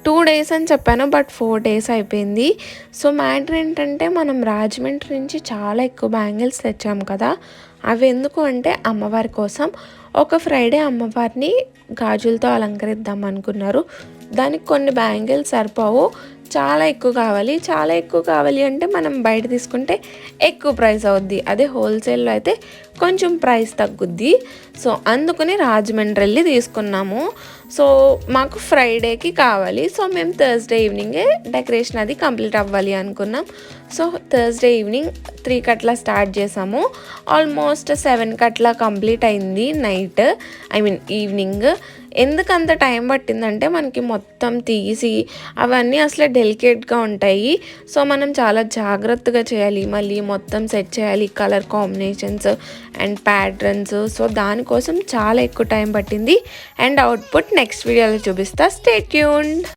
2 days అని చెప్పాను, but 4 days అయిపోయింది. సో మ్యాటర్ ఏంటంటే మనం రాజమండ్రి నుంచి చాలా ఎక్కువ బ్యాంగిల్స్ తెచ్చాము కదా. అవి ఎందుకు అంటే అమ్మవారి కోసం. ఒక ఫ్రైడే అమ్మవారిని గాజులతో అలంకరిద్దాం అనుకున్నారు. దానికి కొన్ని బ్యాంగిల్స్ సరిపోవు, చాలా ఎక్కువ కావాలి. చాలా ఎక్కువ కావాలి అంటే మనం బయట తీసుకుంటే ఎక్కువ ప్రైస్ అవుద్ది, అదే హోల్సేల్లో అయితే కొంచెం ప్రైస్ తగ్గుద్ది. సో అందుకని రాజమండ్రి వెళ్ళి తీసుకున్నాము. సో మాకు ఫ్రైడేకి కావాలి. సో మేము థర్స్డే ఈవినింగే డెకరేషన్ అది కంప్లీట్ అవ్వాలి అనుకున్నాం. సో థర్స్డే ఈవినింగ్ 3కి అట్లా స్టార్ట్ చేసాము. ఆల్మోస్ట్ 7కి అట్లా కంప్లీట్ అయింది నైట్, ఈవినింగ్. ఎందుకంత టైం పట్టిందంటే మనకి మొత్తం తీసి అవన్నీ అసలే డెలికేట్గా ఉంటాయి. సో మనం చాలా జాగ్రత్తగా చేయాలి, మళ్ళీ మొత్తం సెట్ చేయాలి, colour combinations and patterns. So దానికోసం చాలా ఎక్కువ టైం పట్టింది. అండ్ అవుట్పుట్ నెక్స్ట్ వీడియోలో చూపిస్తా. Stay tuned.